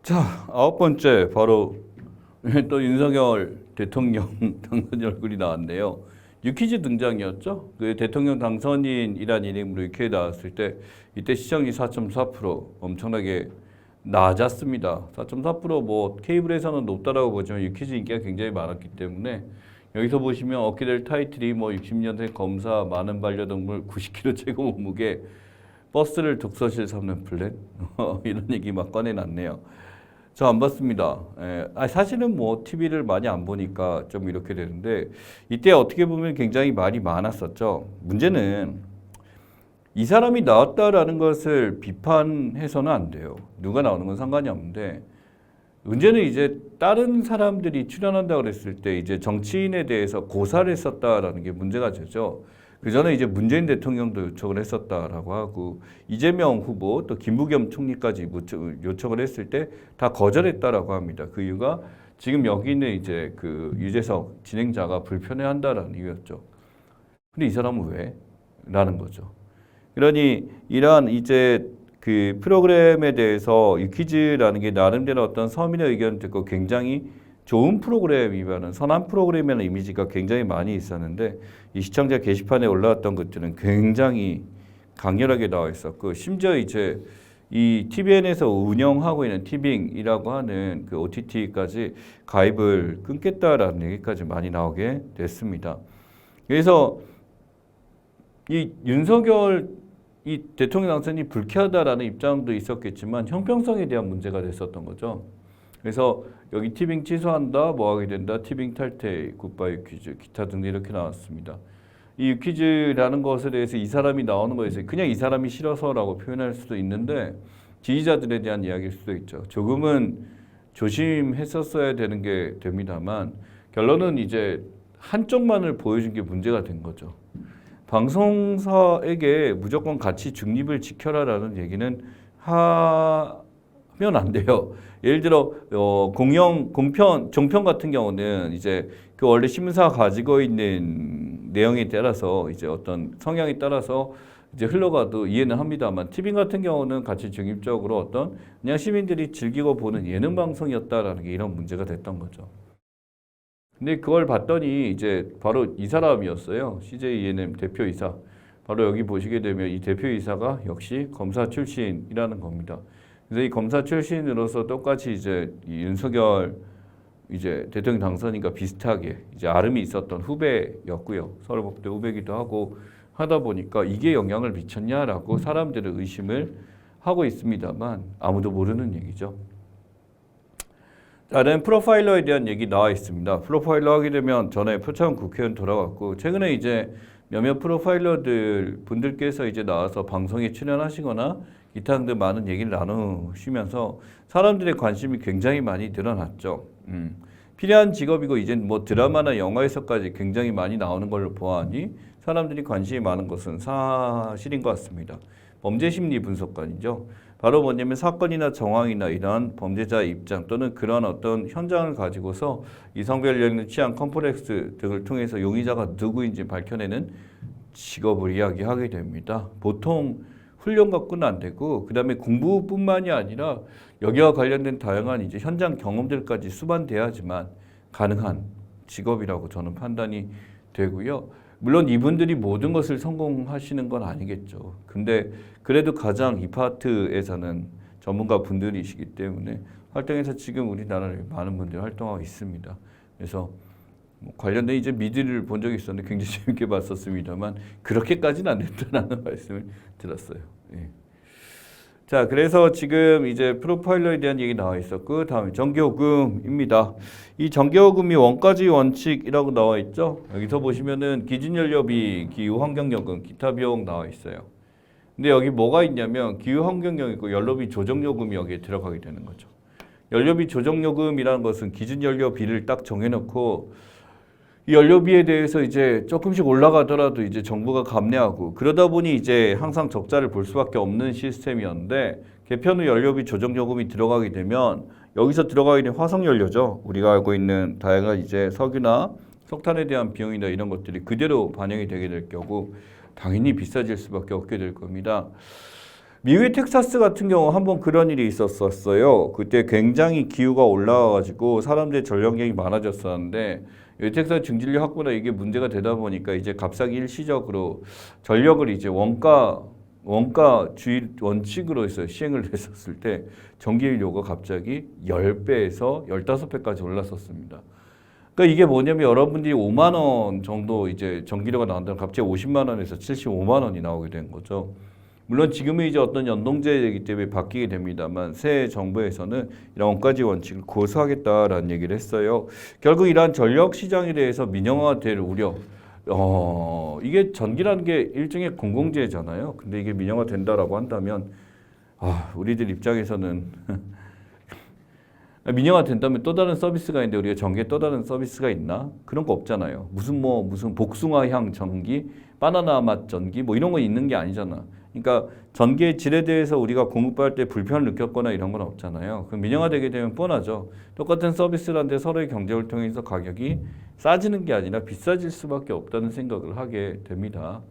자, 아홉 번째 바로 또 윤석열 대통령 당선인 얼굴이 나왔네요. 유퀴즈 등장이었죠. 그 대통령 당선인이란 이름으로 유퀴즈 나왔을 때 이때 시청률이 4.4% 엄청나게 낮았습니다. 4.4%뭐 케이블에서는 높다라고 보지만 유퀴즈 인기가 굉장히 많았기 때문에 여기서 보시면 얻게 될 타이틀이 뭐 60년대 검사, 많은 반려동물, 90kg 최고 몸무게, 버스를 독서실 삼는 플랜 이런 얘기 막 꺼내놨네요. 저 안 봤습니다. 예. 사실은 뭐 TV를 많이 안 보니까 좀 이렇게 되는데 이때 어떻게 보면 굉장히 말이 많았었죠. 문제는 이 사람이 나왔다라는 것을 비판해서는 안 돼요. 누가 나오는 건 상관이 없는데 문제는 이제 다른 사람들이 출연한다고 그랬을 때 이제 정치인에 대해서 고사를 했었다라는 게 문제가 되죠. 그 전에 이제 문재인 대통령도 요청을 했었다라고 하고 이재명 후보 또 김부겸 총리까지 요청을 했을 때 다 거절했다라고 합니다. 그 이유가 지금 여기 있는 이제 그 유재석 진행자가 불편해한다라는 이유였죠. 근데 이 사람은 왜? 라는 거죠. 그러니 이러한 이제 그 프로그램에 대해서 유퀴즈라는 게 나름대로 어떤 서민의 의견을 듣고 굉장히 좋은 프로그램이라는 선한 프로그램이라는 이미지가 굉장히 많이 있었는데 이 시청자 게시판에 올라왔던 것들은 굉장히 강렬하게 나와 있었고 심지어 이제 이 TVN에서 운영하고 있는 티빙이라고 하는 그 OTT까지 가입을 끊겠다라는 얘기까지 많이 나오게 됐습니다. 그래서 이 윤석열 이 대통령 당선이 불쾌하다라는 입장도 있었겠지만 형평성에 대한 문제가 됐었던 거죠. 그래서 여기 티빙 취소한다, 뭐 하게 된다, 티빙 탈퇴, 굿바이 퀴즈, 기타 등등 이렇게 나왔습니다. 이 퀴즈라는 것에 대해서 이 사람이 나오는 거에 대해서 그냥 이 사람이 싫어서라고 표현할 수도 있는데 지지자들에 대한 이야기일 수도 있죠. 조금은 조심했었어야 되는 게 됩니다만 결론은 이제 한쪽만을 보여준 게 문제가 된 거죠. 방송사에게 무조건 가치 중립을 지켜라라는 얘기는 하면 안 돼요. 예를 들어 종편 같은 경우는 이제 그 원래 신문사가 가지고 있는 내용에 따라서 이제 어떤 성향에 따라서 이제 흘러가도 이해는 합니다만 TV 같은 경우는 가치 중립적으로 어떤 그냥 시민들이 즐기고 보는 예능 방송이었다라는 게 이런 문제가 됐던 거죠. 근데 그걸 봤더니 이제 바로 이 사람이었어요. CJ ENM 대표이사. 바로 여기 보시게 되면 이 대표이사가 역시 검사 출신이라는 겁니다. 그래서 이 검사 출신으로서 똑같이 이제 이 윤석열 이제 대통령 당선인과 비슷하게 이제 아름이 있었던 후배였고요. 서울법대 후배기도 하고 하다 보니까 이게 영향을 미쳤냐라고 사람들은 의심을 하고 있습니다만 아무도 모르는 얘기죠. 다른 프로파일러에 대한 얘기 나와 있습니다. 프로파일러 하게 되면 전에 표창원 국회의원 돌아갔고 최근에 이제 몇몇 프로파일러들 분들께서 이제 나와서 방송에 출연하시거나 기타 등등 많은 얘기를 나누시면서 사람들의 관심이 굉장히 많이 늘어났죠. 필요한 직업이고 이제 뭐 드라마나 영화에서까지 굉장히 많이 나오는 걸로 보아하니 사람들이 관심이 많은 것은 사실인 것 같습니다. 범죄심리 분석관이죠. 바로 뭐냐면 사건이나 정황이나 이러한 범죄자의 입장 또는 그런 어떤 현장을 가지고서 이성별 연령 취향 컴플렉스 등을 통해서 용의자가 누구인지 밝혀내는 직업을 이야기하게 됩니다. 보통 훈련 갖고는 안 되고 그다음에 공부뿐만이 아니라 여기와 관련된 다양한 이제 현장 경험들까지 수반돼야지만 가능한 직업이라고 저는 판단이 되고요. 물론 이분들이 모든 것을 성공하시는 건 아니겠죠. 근데 그래도 가장 이 파트에서는 전문가 분들이시기 때문에 활동에서 지금 우리나라에 많은 분들이 활동하고 있습니다. 그래서 뭐 관련된 이제 미드를 본 적이 있었는데 굉장히 재밌게 봤었습니다만 그렇게까지는 안 됐다라는 말씀을 들었어요. 예. 자, 그래서 지금 이제 프로파일러에 대한 얘기 나와 있었고 다음에 정기요금입니다. 이 정기요금이 원가주의 원칙이라고 나와 있죠. 여기서 보시면은 기준연료비, 기후환경요금, 기타 비용 나와 있어요. 근데 여기 뭐가 있냐면 기후환경요금 있고 연료비 조정요금이 여기에 들어가게 되는 거죠. 연료비 조정요금이라는 것은 기준연료비를 딱 정해놓고 이 연료비에 대해서 이제 조금씩 올라가더라도 이제 정부가 감내하고 그러다 보니 이제 항상 적자를 볼 수밖에 없는 시스템이었는데 개편 후 연료비 조정 요금이 들어가게 되면 여기서 들어가게 된 화석연료죠. 우리가 알고 있는 다양한 이제 석유나 석탄에 대한 비용이나 이런 것들이 그대로 반영이 되게 될 경우 당연히 비싸질 수밖에 없게 될 겁니다. 미국의 텍사스 같은 경우 한번 그런 일이 있었었어요. 그때 굉장히 기후가 올라와가지고 사람들의 전력량이 많아졌었는데 이 텍사스 증진료 확보나 이게 문제가 되다 보니까 이제 갑자기 일시적으로 전력을 이제 원가주의 원칙으로 해서 시행을 했었을 때 전기료가 갑자기 10배에서 15배까지 올랐었습니다. 그러니까 이게 뭐냐면 여러분들이 5만 원 정도 이제 전기료가 나온다면 갑자기 50만 원에서 75만 원이 나오게 된 거죠. 물론 지금은 이제 어떤 연동제이기 때문에 바뀌게 됩니다만 새 정부에서는 이런 원가지 원칙을 고수하겠다라는 얘기를 했어요. 결국 이러한 전력 시장에 대해서 민영화될 우려. 이게 전기라는 게 일종의 공공재잖아요. 근데 이게 민영화된다라고 한다면 우리들 입장에서는 민영화된다면 또 다른 서비스가 있는데 우리가 전기에 또 다른 서비스가 있나? 그런 거 없잖아요. 무슨 복숭아향 전기, 바나나 맛 전기 뭐 이런 거 있는 게 아니잖아. 그러니까 전기의 질에 대해서 우리가 공급받을 때 불편을 느꼈거나 이런 건 없잖아요. 그럼 민영화되게 되면 뻔하죠. 똑같은 서비스란데 서로의 경쟁을 통해서 가격이 싸지는 게 아니라 비싸질 수밖에 없다는 생각을 하게 됩니다.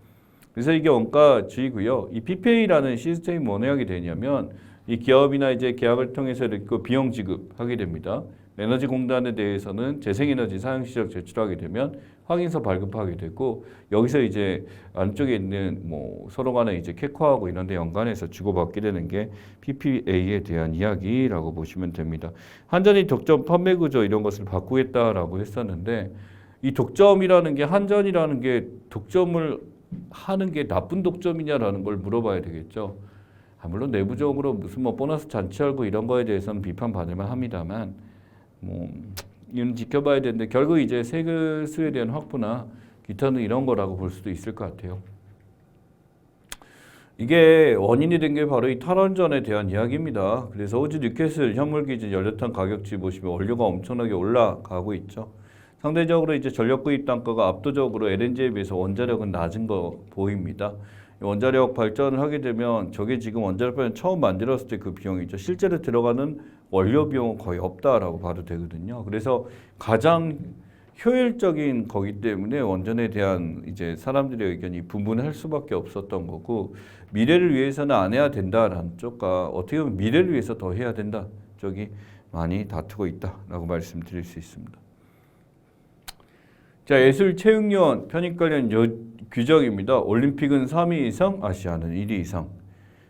그래서 이게 원가주의고요. 이 PPA라는 시스템이 뭐 내역이 되냐면 이 기업이나 이제 계약을 통해서 이렇게 비용 지급하게 됩니다. 에너지공단에 대해서는 재생에너지 사용시적 제출하게 되면 확인서 발급하게 되고 여기서 이제 안쪽에 있는 뭐 서로 간에 이제 캐커하고 이런 데 연관해서 주고받게 되는 게 PPA에 대한 이야기라고 보시면 됩니다. 한전이 독점 판매 구조 이런 것을 바꾸겠다라고 했었는데 이 독점이라는 게 한전이라는 게 독점을 하는 게 나쁜 독점이냐라는 걸 물어봐야 되겠죠. 물론 내부적으로 무슨 뭐 보너스 잔치하고 이런 거에 대해서는 비판받을 만합니다만 뭐 이건 지켜봐야 되는데 결국 이제 세금수에 대한 확보나 기타는 이런 거라고 볼 수도 있을 것 같아요. 이게 원인이 된 게 바로 이 탈원전에 대한 이야기입니다. 그래서 호주 뉴캐슬 현물기준 연료탄 가격지 보시면 원료가 엄청나게 올라가고 있죠. 상대적으로 이제 전력 구입 단가가 압도적으로 LNG에 비해서 원자력은 낮은 거 보입니다. 원자력 발전을 하게 되면 저게 지금 원자력 발전 처음 만들었을 때 그 비용이죠. 실제로 들어가는 원료 비용은 거의 없다라고 봐도 되거든요. 그래서 가장 효율적인 거기 때문에 원전에 대한 이제 사람들의 의견이 분분할 수밖에 없었던 거고 미래를 위해서는 안 해야 된다라는 쪽과 어떻게 보면 미래를 위해서 더 해야 된다 쪽이 많이 다투고 있다라고 말씀드릴 수 있습니다. 자, 예술체육요원 편입 관련 규정입니다. 올림픽은 3위 이상, 아시아는 1위 이상.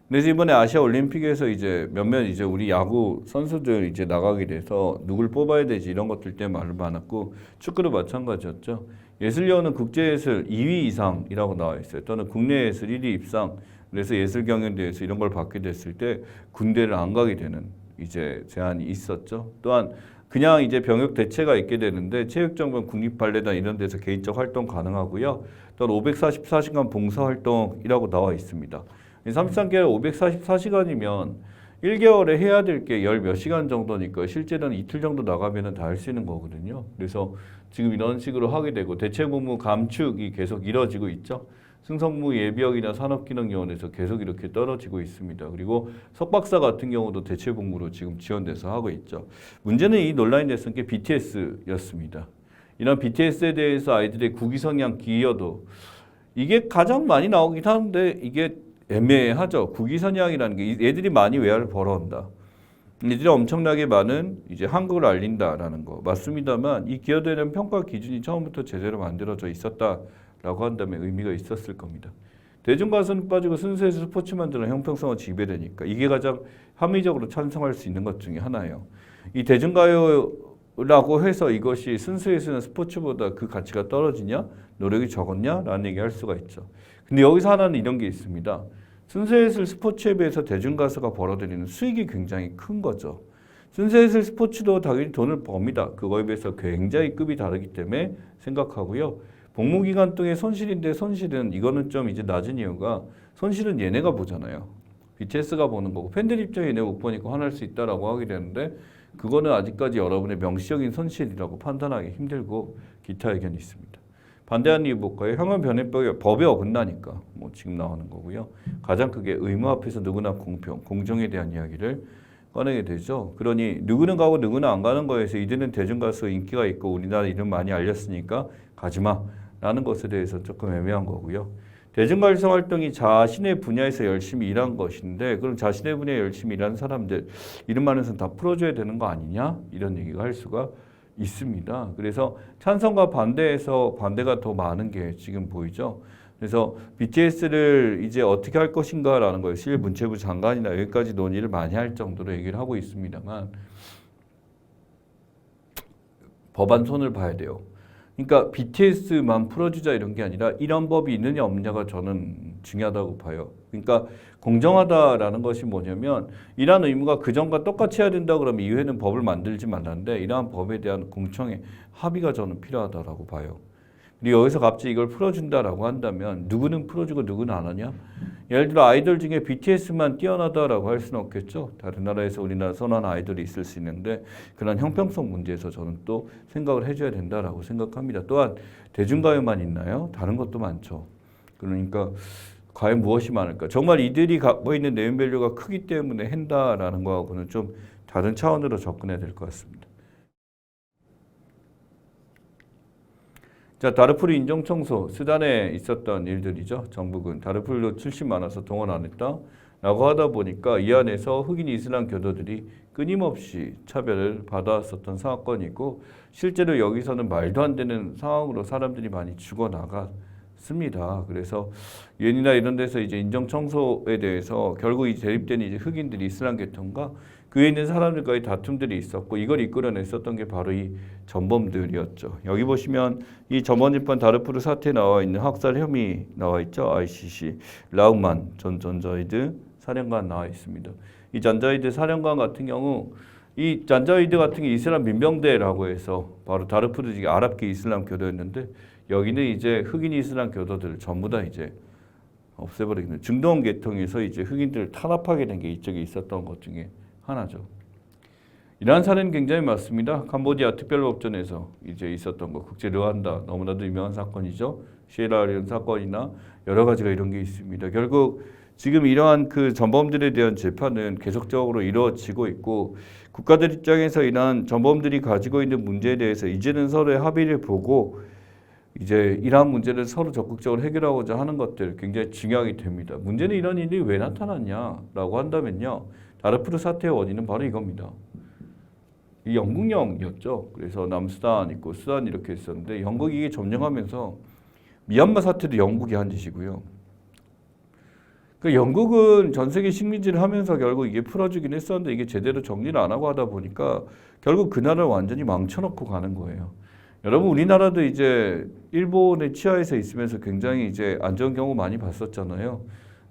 그래서 이번에 아시아 올림픽에서 이제 몇몇 이제 우리 야구 선수들 이제 나가게 돼서 누굴 뽑아야 되지 이런 것들 때문에 말을 많았고 축구도 마찬가지였죠. 예술요원은 국제예술 2위 이상이라고 나와 있어요. 또는 국내예술 1위 입상. 그래서 예술경연대회에서 이런 걸 받게 됐을 때 군대를 안 가게 되는 이제 제한이 있었죠. 또한 그냥 이제 병역 대체가 있게 되는데 체육정보원 국립발레단 이런 데서 개인적 활동 가능하고요. 또는 544시간 봉사활동이라고 나와 있습니다. 33개월 544시간이면 1개월에 해야 될 게 열 몇 시간 정도니까 실제로는 이틀 정도 나가면 다 할 수 있는 거거든요. 그래서 지금 이런 식으로 하게 되고 대체복무 감축이 계속 이뤄지고 있죠. 승성무 예비역이나 산업기능요원에서 계속 이렇게 떨어지고 있습니다. 그리고 석박사 같은 경우도 대체복무로 지금 지원돼서 하고 있죠. 문제는 이 논란이 됐던 게 BTS였습니다. 이런 BTS에 대해서 아이들의 국위 성향 기여도 이게 가장 많이 나오긴 하는데 이게 애매하죠. 국위 성향이라는 게 애들이 많이 외화를 벌어온다. 이들이 엄청나게 많은 이제 한국을 알린다라는 거 맞습니다만 이 기여되는 평가 기준이 처음부터 제대로 만들어져 있었다라고 한다면 의미가 있었을 겁니다. 대중가수는 빠지고 순수해서 스포츠만들은 형평성을 지배되니까 이게 가장 합리적으로 찬성할 수 있는 것 중에 하나예요. 이 대중가요라고 해서 이것이 순수예술이나 스포츠보다 그 가치가 떨어지냐 노력이 적었냐라는 얘기할 수가 있죠. 근데 여기서 하나는 이런 게 있습니다. 순수예술 스포츠에 비해서 대중가수가 벌어들이는 수익이 굉장히 큰 거죠. 순수예술 스포츠도 당연히 돈을 법니다. 그거에 비해서 굉장히 급이 다르기 때문에 생각하고요. 복무기간 동의 손실인데 손실은 이거는 좀 이제 낮은 이유가 손실은 얘네가 보잖아요. BTS가 보는 거고 팬들 입장에 얘네 못 보니까 화날 수 있다라고 하게 되는데 그거는 아직까지 여러분의 명시적인 손실이라고 판단하기 힘들고 기타 의견이 있습니다. 반대하는 이유 볼까요? 형은 변해법이 법에 어긋나니까 뭐 지금 나오는 거고요. 가장 크게 의무 앞에서 누구나 공평, 공정에 대한 이야기를 꺼내게 되죠. 그러니 누구는 가고 누구는 안 가는 거에서 이들은 대중가수 인기가 있고 우리나라 이름 많이 알렸으니까 가지마 라는 것에 대해서 조금 애매한 거고요. 대중발성 활동이 자신의 분야에서 열심히 일한 것인데 그럼 자신의 분야에 열심히 일한 사람들 이름 많은 선 다 풀어줘야 되는 거 아니냐? 이런 얘기가 할 수가 있습니다. 그래서 찬성과 반대에서 반대가 더 많은 게 지금 보이죠. 그래서 BTS를 이제 어떻게 할 것인가라는 거예요. 실문체부 장관이나 여기까지 논의를 많이 할 정도로 얘기를 하고 있습니다만 법안 손을 봐야 돼요. 그러니까 BTS만 풀어주자 이런 게 아니라 이런 법이 있느냐 없느냐가 저는 중요하다고 봐요. 그러니까 공정하다라는 것이 뭐냐면 이러한 의무가 그전과 똑같이 해야 된다 그러면 이후에는 법을 만들지 말라는데 이러한 법에 대한 공청의 합의가 저는 필요하다라고 봐요. 그리고 여기서 갑자기 이걸 풀어준다라고 한다면 누구는 풀어주고 누구는 안 하냐? 예를 들어 아이돌 중에 BTS만 뛰어나다라고 할 수는 없겠죠. 다른 나라에서 우리나라 선호하는 아이돌이 있을 수 있는데 그런 형평성 문제에서 저는 또 생각을 해줘야 된다라고 생각합니다. 또한 대중가요만 있나요? 다른 것도 많죠. 그러니까 과연 무엇이 많을까? 정말 이들이 갖고 있는 네임밸류가 크기 때문에 한다라는 거하고는 좀 다른 차원으로 접근해야 될 것 같습니다. 자, 다르푸르 인종청소, 수단에 있었던 일들이죠. 정부군 다르푸르로 70만 와서 동원 안 했다 라고 하다 보니까 이 안에서 흑인 이슬람 교도들이 끊임없이 차별을 받아왔었던 사건이고 실제로 여기서는 말도 안 되는 상황으로 사람들이 많이 죽어나갔습니다. 그래서 유엔이나 이런 데서 이제 인종청소에 대해서 결국 이 대립된 이제 흑인들이 이슬람 계통과 그 위에 있는 사람들과의 다툼들이 있었고 이걸 이끌어냈었던 게 바로 이 전범들이었죠. 여기 보시면 이 저번집판 다르푸르 사태에 나와 있는 학살 혐의 나와 있죠. ICC 라우만 전 잔자위드 사령관 나와 있습니다. 이 잔자위드 사령관 같은 경우 이 잔자위드 같은 게 이슬람 민병대라고 해서 바로 다르푸르 지금 아랍계 이슬람 교도였는데 여기는 이제 흑인 이슬람 교도들 전부 다 이제 없애버리는 중동 계통에서 이제 흑인들을 탄압하게 된 게 이쪽에 있었던 것 중에 하나죠. 이러한 사례는 굉장히 많습니다. 캄보디아 특별법전에서 이제 있었던 거, 국제 르완다 너무나도 유명한 사건이죠. 시에라리온 사건이나 여러 가지가 이런 게 있습니다. 결국 지금 이러한 그 전범들에 대한 재판은 계속적으로 이루어지고 있고 국가들 입장에서 이러한 전범들이 가지고 있는 문제에 대해서 이제는 서로의 합의를 보고 이제 이러한 문제를 서로 적극적으로 해결하고자 하는 것들 굉장히 중요하게 됩니다. 문제는 이런 일이 왜 나타났냐라고 한다면요. 다르푸르 사태의 원인은 바로 이겁니다. 이 영국령이었죠. 그래서 남수단 있고 수단 이렇게 있었는데 영국이 이게 점령하면서 미얀마 사태도 영국이 한 짓이고요. 그 영국은 전 세계 식민지를 하면서 결국 이게 풀어주긴 했었는데 이게 제대로 정리를 안 하고 하다 보니까 결국 그 나라를 완전히 망쳐놓고 가는 거예요. 여러분 우리나라도 이제 일본의 치하에서 있으면서 굉장히 이제 안 좋은 경우 많이 봤었잖아요.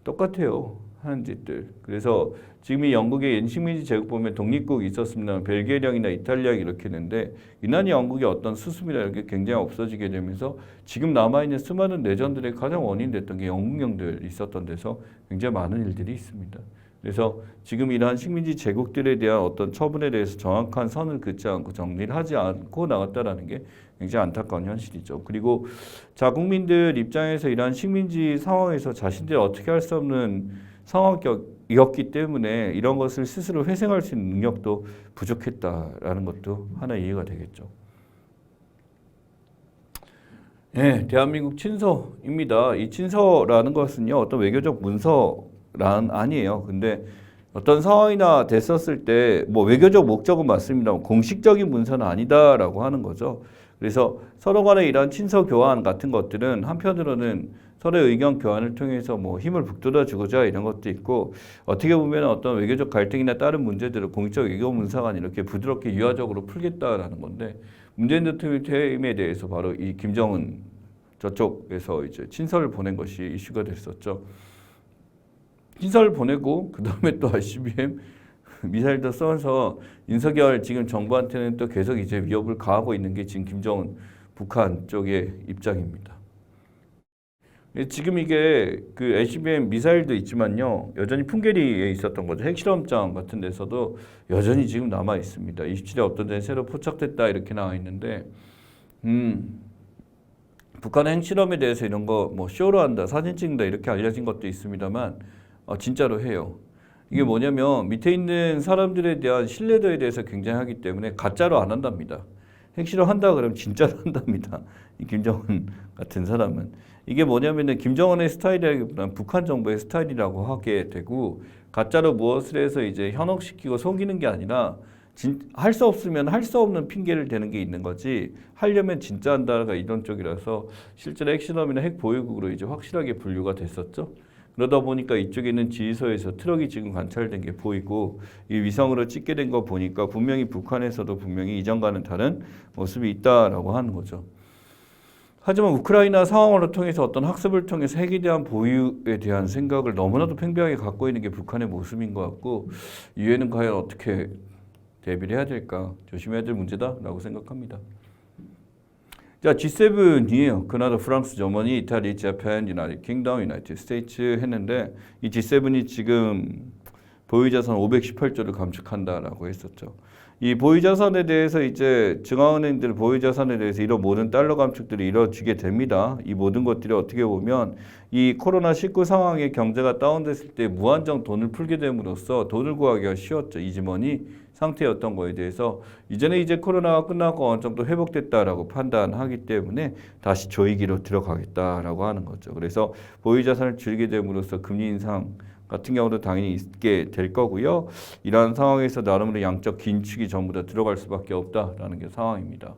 똑같아요. 하는 짓들. 그래서 지금 이 영국의 옛식민지 제국 보면 독립국이 있었습니다. 벨기에령이나 이탈리아 이렇게 했는데 유난히 영국의 어떤 수습이나 이렇게 굉장히 없어지게 되면서 지금 남아있는 수많은 내전들의 가장 원인 됐던 게 영국령들 있었던 데서 굉장히 많은 일들이 있습니다. 그래서 지금 이러한 식민지 제국들에 대한 어떤 처분에 대해서 정확한 선을 긋지 않고 정리를 하지 않고 나갔다라는 게 굉장히 안타까운 현실이죠. 그리고 자국민들 입장에서 이러한 식민지 상황에서 자신들이 어떻게 할 수 없는 상황이었기 때문에 이런 것을 스스로 회생할 수 있는 능력도 부족했다라는 것도 하나 이해가 되겠죠. 네, 대한민국 친서입니다. 이 친서라는 것은요, 어떤 외교적 문서란 아니에요. 근데 어떤 상황이나 됐었을 때 뭐 외교적 목적은 맞습니다. 공식적인 문서는 아니다라고 하는 거죠. 그래서 서로 간의 이런 친서 교환 같은 것들은 한편으로는 서로의 의견 교환을 통해서 뭐 힘을 북돋아 주고자 이런 것도 있고 어떻게 보면 어떤 외교적 갈등이나 다른 문제들을 공식적 외교 문서가 이렇게 부드럽게 유화적으로 풀겠다라는 건데 문재인 대통령 퇴임에 대해서 바로 이 김정은 저쪽에서 이제 친서를 보낸 것이 이슈가 됐었죠. 친서를 보내고 그 다음에 또 ICBM 미사일도 쏘면서 윤석열 지금 정부한테는 또 계속 이제 위협을 가하고 있는 게 지금 김정은 북한 쪽의 입장입니다. 지금 이게 그 ICBM 미사일도 있지만요. 여전히 풍계리에 있었던 거죠. 핵실험장 같은 데서도 여전히 지금 남아 있습니다. 27에 어떤 데는 새로 포착됐다 이렇게 나와 있는데 북한의 핵실험에 대해서 이런 거 뭐 쇼로 한다, 사진 찍는다 이렇게 알려진 것도 있습니다만 진짜로 해요. 이게 뭐냐면 밑에 있는 사람들에 대한 신뢰도에 대해서 굉장히 하기 때문에 가짜로 안 한답니다. 핵실험 한다 그러면 진짜로 한답니다. 이 김정은 같은 사람은. 이게 뭐냐면은 김정은의 스타일이라기보다는 북한 정부의 스타일이라고 하게 되고 가짜로 무엇을 해서 이제 현혹시키고 속이는 게 아니라 할 수 없으면 할 수 없는 핑계를 대는 게 있는 거지 하려면 진짜 한다가 이런 쪽이라서 실제로 핵실험이나 핵 보유국으로 이제 확실하게 분류가 됐었죠. 그러다 보니까 이쪽에 있는 지휘소에서 트럭이 지금 관찰된 게 보이고 이 위성으로 찍게 된 거 보니까 분명히 북한에서도 분명히 이전과는 다른 모습이 있다라고 하는 거죠. 하지만 우크라이나 상황을 통해서 어떤 학습을 통해서 핵에 대한 보유에 대한 생각을 너무나도 팽배하게 갖고 있는 게 북한의 모습인 것 같고 유엔은 과연 어떻게 대비를 해야 될까 조심해야 될 문제다라고 생각합니다. 자, G7이에요. 캐나다, 프랑스, 저머니, 이탈리, 재팬, 유나이티드 킹덤, 유나이티드 스테이츠 했는데 이 G7이 지금 보유자산 518조를 감축한다라고 했었죠. 이 보유자산에 대해서 이제 중앙은행들 보유자산에 대해서 이런 모든 달러 감축들이 이루어지게 됩니다. 이 모든 것들이 어떻게 보면 이 코로나19 상황에 경제가 다운됐을 때 무한정 돈을 풀게 됨으로써 돈을 구하기가 쉬웠죠. 이지머니 상태였던 거에 대해서 이전에 이제 코로나가 끝나고 어느 정도 회복됐다라고 판단하기 때문에 다시 조이기로 들어가겠다라고 하는 거죠. 그래서 보유자산을 줄이게 됨으로써 금리 인상 같은 경우도 당연히 있게 될 거고요. 이러한 상황에서 나름으로 양적 긴축이 전부 다 들어갈 수밖에 없다라는 게 상황입니다.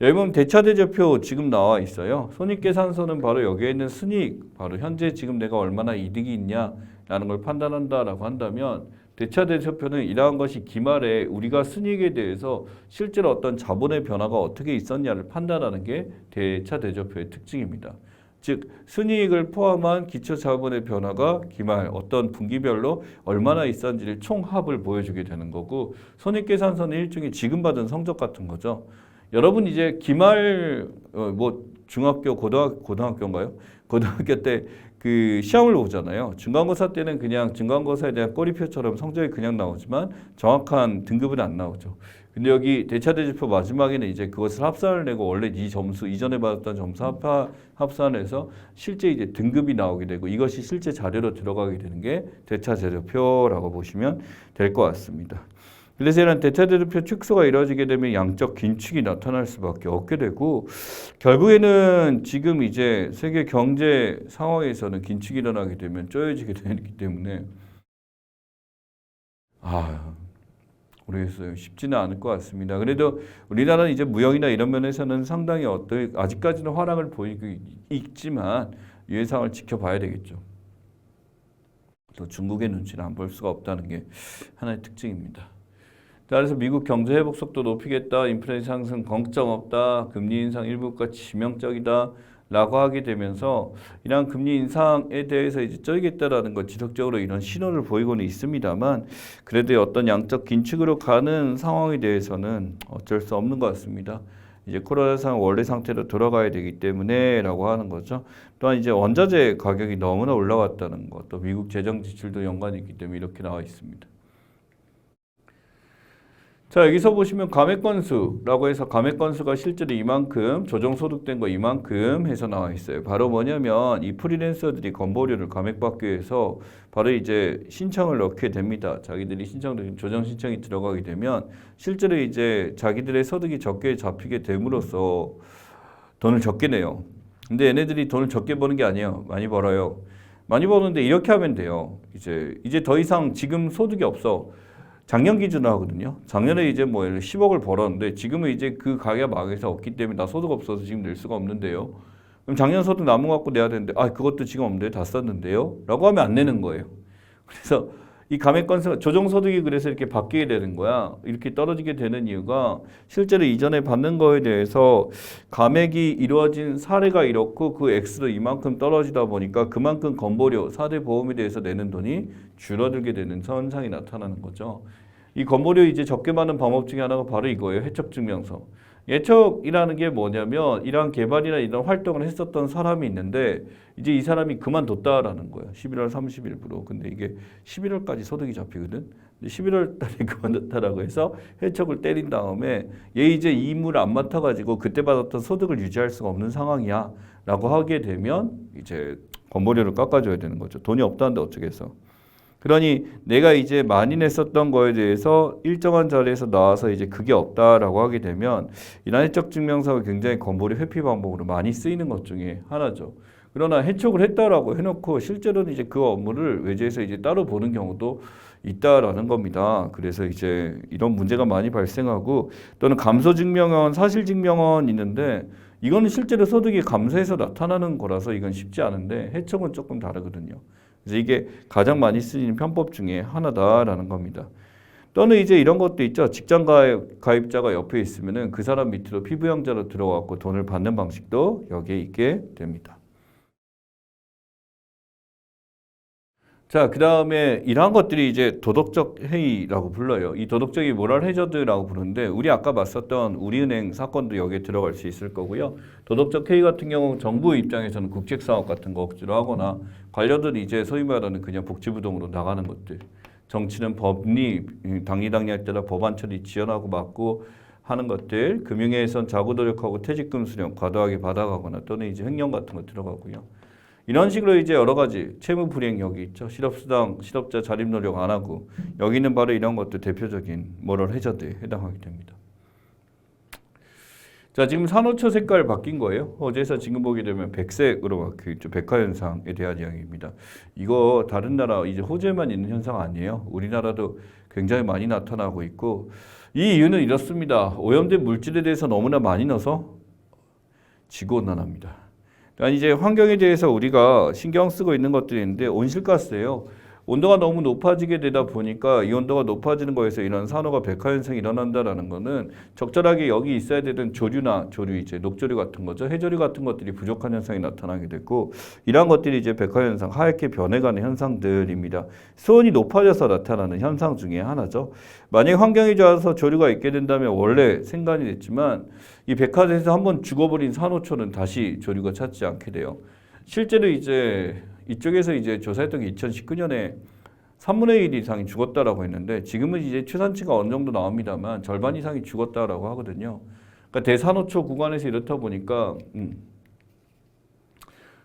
여기 보면 대차대조표 지금 나와 있어요. 손익계산서는 바로 여기에 있는 순이익, 바로 현재 지금 내가 얼마나 이득이 있냐라는 걸 판단한다라고 한다면 대차대조표는 이러한 것이 기말에 우리가 순이익에 대해서 실제로 어떤 자본의 변화가 어떻게 있었냐를 판단하는 게 대차대조표의 특징입니다. 즉 순이익을 포함한 기초자본의 변화가 기말 어떤 분기별로 얼마나 있었는지를 총합을 보여주게 되는 거고 손익계산서는 일종의 지금 받은 성적 같은 거죠. 여러분 이제 기말 뭐 중학교 고등학교인가요? 고등학교 때 그 시험을 보잖아요. 중간고사 때는 그냥 중간고사에 대한 꼬리표처럼 성적이 그냥 나오지만 정확한 등급은 안 나오죠. 근데 여기 대차대조표 마지막에는 이제 그것을 합산을 내고 원래 이 점수 이전에 받았던 점수 합산해서 실제 이제 등급이 나오게 되고 이것이 실제 자료로 들어가게 되는 게 대차대조표라고 보시면 될 것 같습니다. 그래서 이런 대차대조표 축소가 이루어지게 되면 양적 긴축이 나타날 수밖에 없게 되고 결국에는 지금 이제 세계 경제 상황에서는 긴축이 일어나게 되면 쪼여지게 되기 때문에 모르겠어요. 쉽지는 않을 것 같습니다. 그래도 우리나라는 이제 무역이나 이런 면에서는 상당히 아직까지는 화랑을 보이고 있지만 유예상을 지켜봐야 되겠죠. 또 중국의 눈치를 안 볼 수가 없다는 게 하나의 특징입니다. 따라서 미국 경제 회복 속도 높이겠다, 인플레이션 상승 걱정 없다, 금리 인상 일부가 치명적이다 라고 하게 되면서 이러한 금리 인상에 대해서 이제 쪄야겠다라는 건 지속적으로 이런 신호를 보이고는 있습니다만 그래도 어떤 양적 긴축으로 가는 상황에 대해서는 어쩔 수 없는 것 같습니다. 이제 코로나 상황 원래 상태로 돌아가야 되기 때문에 라고 하는 거죠. 또한 이제 원자재 가격이 너무나 올라왔다는 것, 또 미국 재정 지출도 연관이 있기 때문에 이렇게 나와 있습니다. 자, 여기서 보시면 감액 건수라고 해서 감액 건수가 실제로 이만큼 조정소득된 거 이만큼 해서 나와 있어요. 바로 뭐냐면 이 프리랜서들이 건보료를 감액받기 위해서 바로 이제 신청을 넣게 됩니다. 자기들이 조정 신청이 들어가게 되면 실제로 이제 자기들의 소득이 적게 잡히게 됨으로써 돈을 적게 내요. 근데 얘네들이 돈을 적게 버는 게 아니에요. 많이 벌어요. 많이 버는데 이렇게 하면 돼요. 이제 더 이상 지금 소득이 없어. 작년 기준으로 하거든요. 작년에 이제 뭐 10억을 벌었는데 지금은 이제 그 가게 망해서 없기 때문에 나 소득 없어서 지금 낼 수가 없는데요. 그럼 작년 소득 남은 거 갖고 내야 되는데 그것도 지금 없는데 다 썼는데요. 라고 하면 안 내는 거예요. 그래서 이 감액 건수가 조정소득이 그래서 이렇게 바뀌게 되는 거야. 이렇게 떨어지게 되는 이유가 실제로 이전에 받는 거에 대해서 감액이 이루어진 사례가 이렇고 그 액수도 이만큼 떨어지다 보니까 그만큼 건보료, 4대 보험에 대해서 내는 돈이 줄어들게 되는 현상이 나타나는 거죠. 이 건보료 이제 적게 받는 방법 중에 하나가 바로 이거예요. 해척증명서. 예척이라는 게 뭐냐면 이러한 개발이나 이런 활동을 했었던 사람이 있는데 이제 이 사람이 그만뒀다라는 거예요. 11월 30일부로. 근데 이게 11월까지 소득이 잡히거든. 11월 달에 그만뒀다라고 해서 해척을 때린 다음에 얘 이제 이 임무를 안 맡아가지고 그때 받았던 소득을 유지할 수가 없는 상황이야 라고 하게 되면 이제 건보료를 깎아줘야 되는 거죠. 돈이 없다는데 어쩌겠어. 그러니 내가 이제 많이 냈었던 거에 대해서 일정한 자리에서 나와서 이제 그게 없다라고 하게 되면 이런 해적 증명서가 굉장히 건보료 회피 방법으로 많이 쓰이는 것 중에 하나죠. 그러나 해촉을 했다라고 해놓고 실제로는 이제 그 업무를 외주에서 이제 따로 보는 경우도 있다라는 겁니다. 그래서 이제 이런 문제가 많이 발생하고 또는 감소증명원, 사실증명원 있는데 이거는 실제로 소득이 감소해서 나타나는 거라서 이건 쉽지 않은데 해촉은 조금 다르거든요. 그래서 이게 가장 많이 쓰이는 편법 중에 하나다라는 겁니다. 또는 이제 이런 것도 있죠. 직장 가입자가 옆에 있으면은 그 사람 밑으로 피부영자로 들어가고 돈을 받는 방식도 여기에 있게 됩니다. 자, 그 다음에 이러한 것들이 이제 도덕적 해이라고 불러요. 이 도덕적인 모럴 해저드라고 부르는데 우리 아까 봤었던 우리은행 사건도 여기에 들어갈 수 있을 거고요. 도덕적 해이 같은 경우는 정부 입장에서는 국책사업 같은 거 억지로 하거나 관료들은 이제 소위 말하는 그냥 복지부동으로 나가는 것들. 정치는 법리, 당리당략 따라 법안 처리 지연하고 막고 하는 것들. 금융회에선 자구 노력하고 퇴직금 수령 과도하게 받아가거나 또는 이제 횡령 같은 거 들어가고요. 이런 식으로 이제 여러 가지 채무 불이행 여기 있죠. 실업수당, 실업자 자립 노력 안 하고 여기는 바로 이런 것도 대표적인 모럴 해저드에 해당하게 됩니다. 자, 지금 산호초 색깔 바뀐 거예요. 어제서 지금 보게 되면 백색으로 바뀌어 있죠. 백화현상에 대한 이야기입니다. 이거 다른 나라 이제 호주에만 있는 현상 아니에요. 우리나라도 굉장히 많이 나타나고 있고 이 이유는 이렇습니다. 오염된 물질에 대해서 너무나 많이 넣어서 지구온난화입니다. 그러니까 이제 환경에 대해서 우리가 신경 쓰고 있는 것들이 있는데 온실가스예요. 온도가 너무 높아지게 되다 보니까 이 온도가 높아지는 거에서 이런 산호가 백화현상이 일어난다라는 거는 적절하게 여기 있어야 되는 조류 이제 녹조류 같은 거죠. 해조류 같은 것들이 부족한 현상이 나타나게 됐고 이러한 것들이 이제 백화현상 하얗게 변해가는 현상들입니다. 수온이 높아져서 나타나는 현상 중에 하나죠. 만약에 환경이 좋아서 조류가 있게 된다면 원래 생간이 됐지만 이 백화에서 한번 죽어버린 산호초는 다시 조류가 찾지 않게 돼요. 실제로 이제 이쪽에서 이제 조사했던 게 2019년에 3분의 1 이상이 죽었다라고 했는데 지금은 이제 추산치가 어느 정도 나옵니다만 절반 이상이 죽었다라고 하거든요. 그러니까 대산호초 구간에서 이렇다 보니까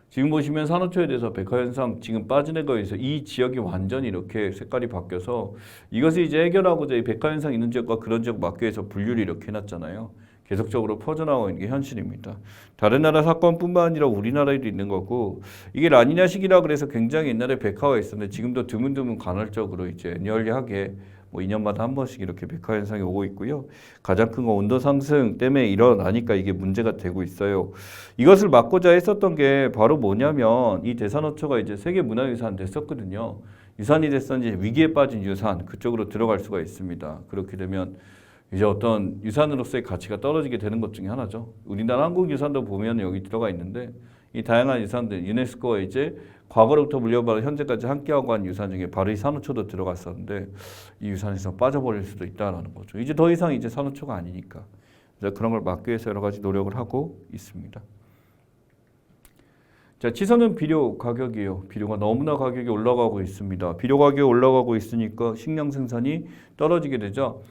지금 보시면 산호초에 대해서 백화현상 지금 빠진 거에서 이 지역이 완전히 이렇게 색깔이 바뀌어서 이것을 이제 해결하고자 이 백화현상 있는 지역과 그런 지역 막기 위해서 분류를 이렇게 해놨잖아요. 계속적으로 퍼져나가고 있는 게 현실입니다. 다른 나라 사건뿐만 아니라 우리나라에도 있는 거고 이게 라니냐 시기라 그래서 굉장히 옛날에 백화가 있었는데 지금도 드문드문 간헐적으로 이제 애니얼리하게 뭐 2년마다 한 번씩 이렇게 백화 현상이 오고 있고요. 가장 큰 건 온도 상승 때문에 일어나니까 이게 문제가 되고 있어요. 이것을 막고자 했었던 게 바로 뭐냐면 이 대산호초가 이제 세계 문화유산 됐었거든요. 유산이 됐었는지 위기에 빠진 유산 그쪽으로 들어갈 수가 있습니다. 그렇게 되면 이제 어떤 유산으로서의 가치가 떨어지게 되는 것 중에 하나죠. 우리나라 한국 유산도 보면 여기 들어가 있는데 이 다양한 유산들 유네스코가 이제 과거로부터 물려받아 현재까지 함께하고 한 유산 중에 바로 이 산호초도 들어갔었는데 이 유산에서 빠져버릴 수도 있다라는 거죠. 이제 더 이상 이제 산호초가 아니니까 그래서 그런 걸 막기 위해서 여러 가지 노력을 하고 있습니다. 자, 치솟는 비료 가격이에요. 비료가 너무나 가격이 올라가고 있습니다. 비료 가격이 올라가고 있으니까 식량 생산이 떨어지게 되죠.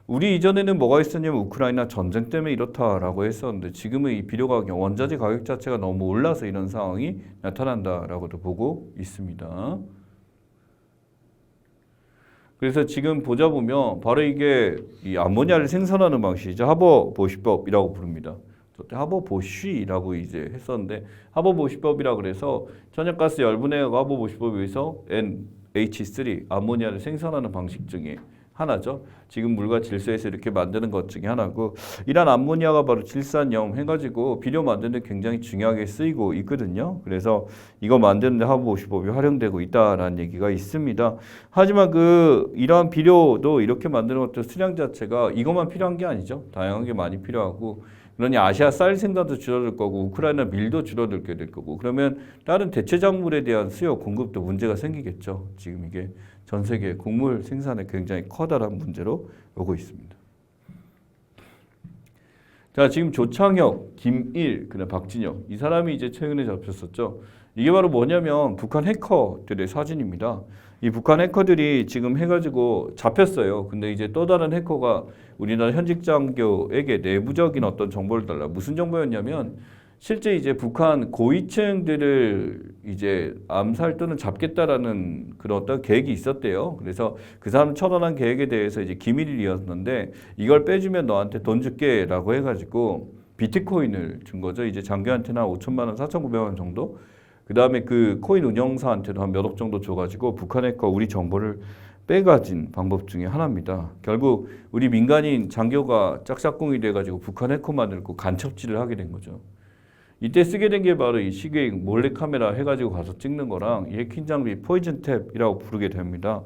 우리 이전에는 뭐가 있었냐면 우크라이나 전쟁 때문에 이렇다라고 했었는데 지금은 이 비료 가격, 원자재 가격 자체가 너무 올라서 이런 상황이 나타난다라고도 보고 있습니다. 그래서 지금 보자 보면 바로 이게 이 암모니아를 생산하는 방식이죠. 하버보시법이라고 부릅니다. 하버보쉬라고 이제 했었는데 하버보시법이라 그래서 천연가스 열분해하고 하버보시법에 의해서 NH3 암모니아를 생산하는 방식 중에 하나죠. 지금 물과 질소에서 이렇게 만드는 것 중에 하나고 이런 암모니아가 바로 질산염 해가지고 비료 만드는 데 굉장히 중요하게 쓰이고 있거든요. 그래서 이거 만드는 데 하버보시법이 활용되고 있다라는 얘기가 있습니다. 하지만 이러한 비료도 이렇게 만드는 것도 수량 자체가 이것만 필요한 게 아니죠. 다양한 게 많이 필요하고 그러니 아시아 쌀 생산도 줄어들 거고 우크라이나 밀도 줄어들게 될 거고 그러면 다른 대체 작물에 대한 수요 공급도 문제가 생기겠죠. 지금 이게 전 세계 곡물 생산에 굉장히 커다란 문제로 오고 있습니다. 자, 지금 조창혁, 김일, 그다음 박진혁 이 사람이 이제 최근에 잡혔었죠. 이게 바로 뭐냐면 북한 해커들의 사진입니다. 이 북한 해커들이 지금 해가지고 잡혔어요. 근데 이제 또 다른 해커가 우리나라 현직 장교에게 내부적인 어떤 정보를 달라. 무슨 정보였냐면 실제 이제 북한 고위층들을 이제 암살 또는 잡겠다라는 그런 어떤 계획이 있었대요. 그래서 그 사람 처단한 계획에 대해서 이제 기밀이었는데 이걸 빼주면 너한테 돈 줄게라고 해가지고 비트코인을 준 거죠. 이제 장교한테는 한 5천만 원, 4,900원 정도. 그 다음에 그 코인 운영사한테도 한 몇억 정도 줘가지고 북한의 거 우리 정보를 빼가진 방법 중에 하나입니다. 결국 우리 민간인 장교가 짝짝꿍이 돼가지고 북한 해커 만들고 간첩질을 하게 된 거죠. 이때 쓰게 된 게 바로 이 시계잉 몰래카메라 해가지고 가서 찍는 거랑 이 해킹 장비 포이즌 탭이라고 부르게 됩니다.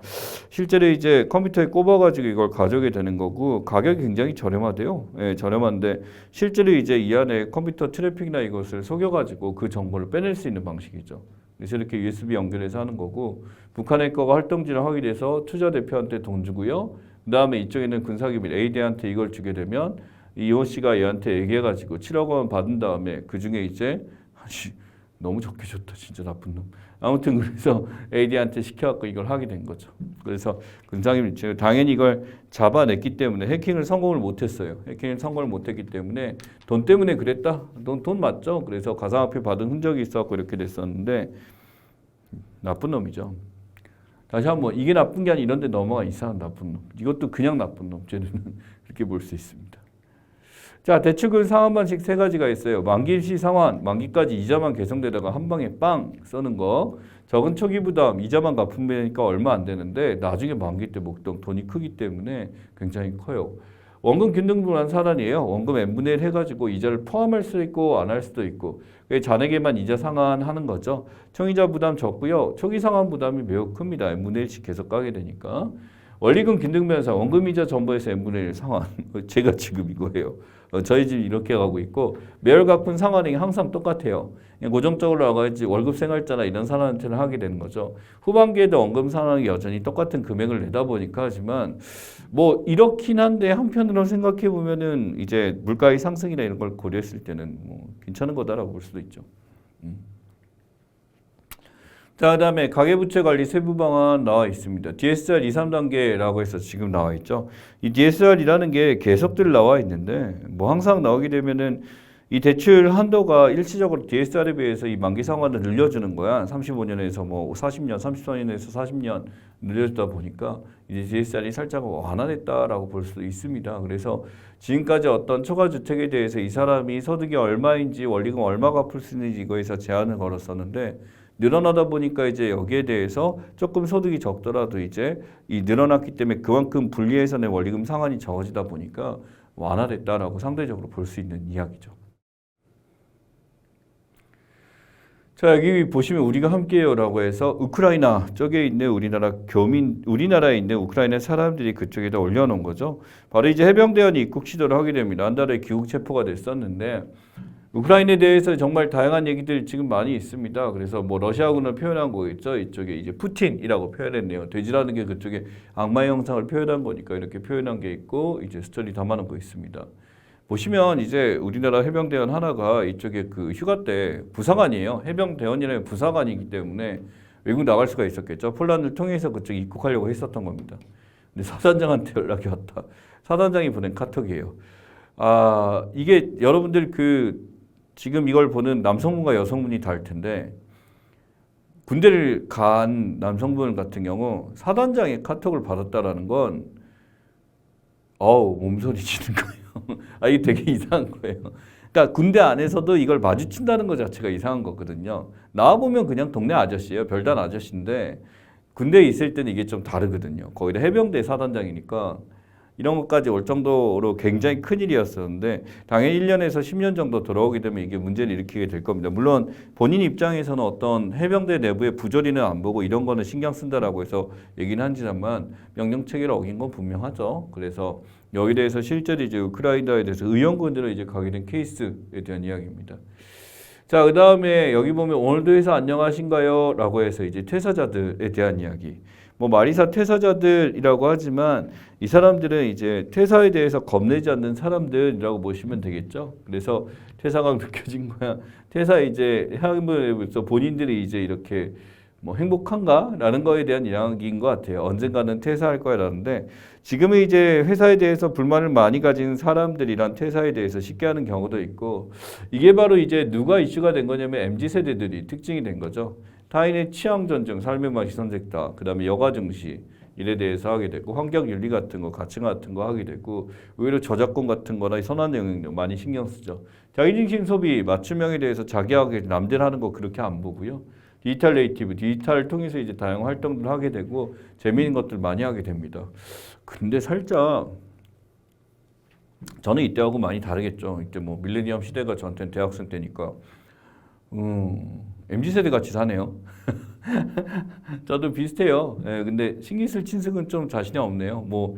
실제로 이제 컴퓨터에 꼽아가지고 이걸 가져오게 되는 거고 가격이 굉장히 저렴하대요. 예, 저렴한데 실제로 이제 이 안에 컴퓨터 트래픽이나 이것을 속여가지고 그 정보를 빼낼 수 있는 방식이죠. 그래서 이렇게 USB 연결해서 하는 거고 북한 해커가 활동지를 하게 돼서 투자 대표한테 돈 주고요. 그 다음에 이쪽에는 군사기밀 A대한테 이걸 주게 되면 이호 씨가 얘한테 얘기해가지고 7억 원 받은 다음에 그 중에 이제 너무 적게 줬다 진짜 나쁜 놈. 아무튼 그래서 AD한테 시켜갖고 이걸 하게 된 거죠. 그래서 군사기밀 당연히 이걸 잡아냈기 때문에 해킹을 성공을 못했어요. 해킹을 성공을 못했기 때문에 돈 때문에 그랬다. 돈 맞죠? 그래서 가상화폐 받은 흔적이 있어갖고 이렇게 됐었는데 나쁜 놈이죠. 다시 한번 이게 나쁜 게 아니라 이런 데 넘어가 이상한 나쁜 놈. 이것도 그냥 나쁜 놈. 쟤는 이렇게 볼 수 있습니다. 자, 대출금 상환 방식 세 가지가 있어요. 만기일시 상환, 만기까지 이자만 계성되다가 한 방에 빵 쓰는 거. 적은 초기 부담, 이자만 갚으니까 얼마 안 되는데 나중에 만기 때 목돈 돈이 크기 때문에 굉장히 커요. 원금 균등분할 사단이에요. 원금 n분의 1 해가지고 이자를 포함할 수도 있고 안 할 수도 있고 잔액에만 이자 상환하는 거죠. 총이자 부담 적고요. 초기 상환 부담이 매우 큽니다. n분의 1씩 계속 가게 되니까. 원리금 균등변상 원금이자 전부에서 n분의 1 상환. 제가 지금 이거예요. 저희 집 이렇게 가고 있고 매월 갚은 상환액이 항상 똑같아요. 고정적으로 나가야지 월급 생활자나 이런 사람한테는 하게 되는 거죠. 후반기에도 원금 상환이 여전히 똑같은 금액을 내다 보니까 하지만 뭐 이렇긴 한데 한편으로 생각해 보면은 이제 물가의 상승이나 이런 걸 고려했을 때는 뭐 괜찮은 거다라고 볼 수도 있죠. 자, 그 다음에 가계부채 관리 세부 방안 나와 있습니다. DSR 2, 3단계라고 해서 지금 나와 있죠. 이 DSR이라는 게 계속들 나와 있는데 뭐 항상 나오게 되면은 이 대출 한도가 일시적으로 DSR에 비해서 이 만기 상환을 늘려주는 거야. 35년에서 뭐 40년, 34년에서 40년 늘려주다 보니까 이제 DSR이 살짝 완화됐다라고 볼 수도 있습니다. 그래서 지금까지 어떤 초과주택에 대해서 이 사람이 소득이 얼마인지 원리금 얼마 갚을 수 있는지 이거에서 제한을 걸었었는데 늘어나다 보니까 이제 여기에 대해서 조금 소득이 적더라도 이제 이 늘어났기 때문에 그만큼 분리해서 내 원리금 상환이 적어지다 보니까 완화됐다라고 상대적으로 볼 수 있는 이야기죠. 자, 여기 보시면 우리가 함께해요라고 해서 우크라이나 쪽에 있는 우리나라에 있는 우크라이나 사람들이 그쪽에다 올려놓은 거죠. 바로 이제 해병대원이 입국 시도를 하게 됩니다. 한 달에 귀국 체포가 됐었는데 우크라이나에 대해서 정말 다양한 얘기들 지금 많이 있습니다. 그래서 뭐 러시아군을 표현한 거겠죠. 이쪽에 이제 푸틴이라고 표현했네요. 돼지라는 게 그쪽에 악마의 형상을 표현한 거니까 이렇게 표현한 게 있고 이제 스토리 담아놓은 거 있습니다. 보시면 이제 우리나라 해병대원 하나가 이쪽에 그 휴가 때 부사관이에요. 해병대원이라면 부사관이기 때문에 외국 나갈 수가 있었겠죠. 폴란드를 통해서 그쪽에 입국하려고 했었던 겁니다. 근데 사단장한테 연락이 왔다. 사단장이 보낸 카톡이에요. 아, 이게 여러분들 그 지금 이걸 보는 남성분과 여성분이 다를 텐데 군대를 간 남성분 같은 경우 사단장의 카톡을 받았다라는 건 몸소리 지는 거예요. 아, 이게 되게 이상한 거예요. 그러니까 군대 안에서도 이걸 마주친다는 것 자체가 이상한 거거든요. 나와보면 그냥 동네 아저씨예요. 별단 아저씨인데 군대에 있을 때는 이게 좀 다르거든요. 거기다 해병대 사단장이니까 이런 것까지 올 정도로 굉장히 큰 일이었었는데 당연히 1년에서 10년 정도 돌아오게 되면 이게 문제를 일으키게 될 겁니다. 물론 본인 입장에서는 어떤 해병대 내부의 부조리는 안 보고 이런 거는 신경 쓴다라고 해서 얘기는 하지만 명령체계를 어긴 건 분명하죠. 그래서 여기에 대해서 실제로 이제 우크라이나에 대해서 의원군들로 이제 가게 된 케이스에 대한 이야기입니다. 자, 그 다음에 여기 보면 오늘도 회사 안녕하신가요? 라고 해서 이제 퇴사자들에 대한 이야기. 뭐 마리사 퇴사자들이라고 하지만 이 사람들은 이제 퇴사에 대해서 겁내지 않는 사람들이라고 보시면 되겠죠. 그래서 퇴사가 느껴진 거야. 퇴사 이제 향후에서 본인들이 이제 이렇게 뭐 행복한가라는 거에 대한 이야기인 것 같아요. 언젠가는 퇴사할 거야라는데 지금은 이제 회사에 대해서 불만을 많이 가진 사람들이란 퇴사에 대해서 쉽게 하는 경우도 있고 이게 바로 이제 누가 이슈가 된 거냐면 MZ 세대들이 특징이 된 거죠. 타인의 취향 존중, 삶의 맛이 선택다. 그다음에 여가 증시 일에 대해서 하게 되고 환경 윤리 같은 거, 가치 같은 거 하게 되고 의외로 저작권 같은 거나 선한 영향력 많이 신경 쓰죠. 자기 중심 소비, 맞춤형에 대해서 자기하게 남들 하는 거 그렇게 안 보고요. 디지털 네이티브, 디지털을 통해서 이제 다양한 활동들을 하게 되고 재미있는 것들 많이 하게 됩니다. 근데 살짝 저는 이때하고 많이 다르겠죠. 이때 뭐 밀레니엄 시대가 저한테는 대학생 때니까 MZ 세대 같이 사네요. 저도 비슷해요. 예, 근데 신기 쓸 친승은 좀 자신이 없네요. 뭐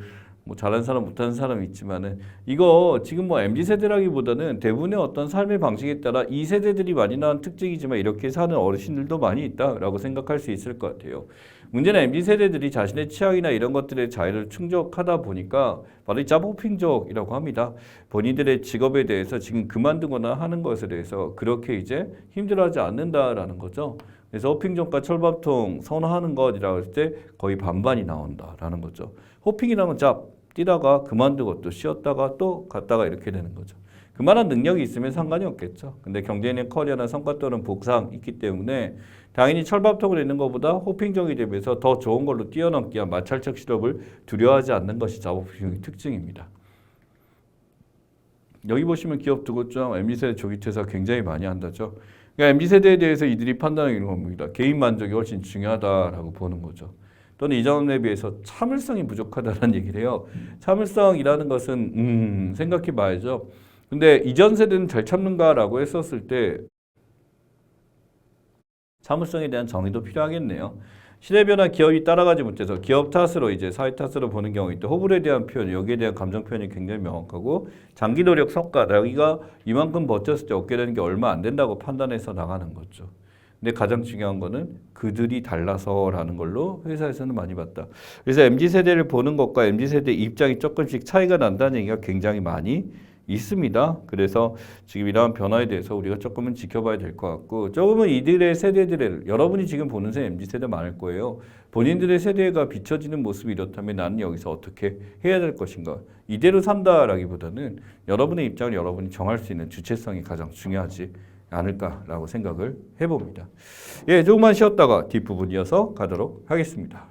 잘하는 사람 못하는 사람이 있지만은 이거 지금 뭐 MZ 세대라기보다는 대부분의 어떤 삶의 방식에 따라 이 세대들이 많이 나온 특징이지만 이렇게 사는 어르신들도 많이 있다라고 생각할 수 있을 것 같아요. 문제는 MZ 세대들이 자신의 취향이나 이런 것들의 자유를 충족하다 보니까 바로 이 잡호핑족이라고 합니다. 본인들의 직업에 대해서 지금 그만두거나 하는 것에 대해서 그렇게 이제 힘들어하지 않는다라는 거죠. 그래서 호핑족과 철밥통 선호하는 것이라고 할 때 거의 반반이 나온다라는 거죠. 호핑이라는 짭 뛰다가 그만두고 또 쉬었다가 또 갔다가 이렇게 되는 거죠. 그만한 능력이 있으면 상관이 없겠죠. 근데 경제인의 커리어나 성과 또는 복상 있기 때문에 당연히 철밥통을 있는 것보다 호핑족이 되면서 더 좋은 걸로 뛰어넘기 위한 마찰적 실업을 두려워하지 않는 것이 자본주의의 특징입니다. 여기 보시면 기업 두고점 MZ세대 조기 퇴사 굉장히 많이 한다죠. 그러니까 MZ세대에 대해서 이들이 판단하는 겁니다. 개인 만족이 훨씬 중요하다라고 보는 거죠. 또는 이전에 비해서 참을성이 부족하다는 얘기를 해요. 참을성이라는 것은 생각해 봐야죠. 근데 이전 세대는 잘 참는가라고 했었을 때 참을성에 대한 정의도 필요하겠네요. 시대 변화 기업이 따라가지 못해서 기업 탓으로 이제 사회 탓으로 보는 경우 있고 호불호에 대한 표현, 여기에 대한 감정 표현이 굉장히 명확하고 장기 노력 성과, 여기가 이만큼 버텼을 때 얻게 되는 게 얼마 안 된다고 판단해서 나가는 거죠. 근데 가장 중요한 거는 그들이 달라서라는 걸로 회사에서는 많이 봤다. 그래서 MZ세대를 보는 것과 MZ세대 입장이 조금씩 차이가 난다는 얘기가 굉장히 많이 있습니다. 그래서 지금 이러한 변화에 대해서 우리가 조금은 지켜봐야 될 것 같고 조금은 이들의 세대들의 여러분이 지금 보는 MZ세대 많을 거예요. 본인들의 세대가 비춰지는 모습이 이렇다면 나는 여기서 어떻게 해야 될 것인가. 이대로 산다라기보다는 여러분의 입장을 여러분이 정할 수 있는 주체성이 가장 중요하지 않을까라고 생각을 해봅니다. 예, 조금만 쉬었다가 뒷부분 이어서 가도록 하겠습니다.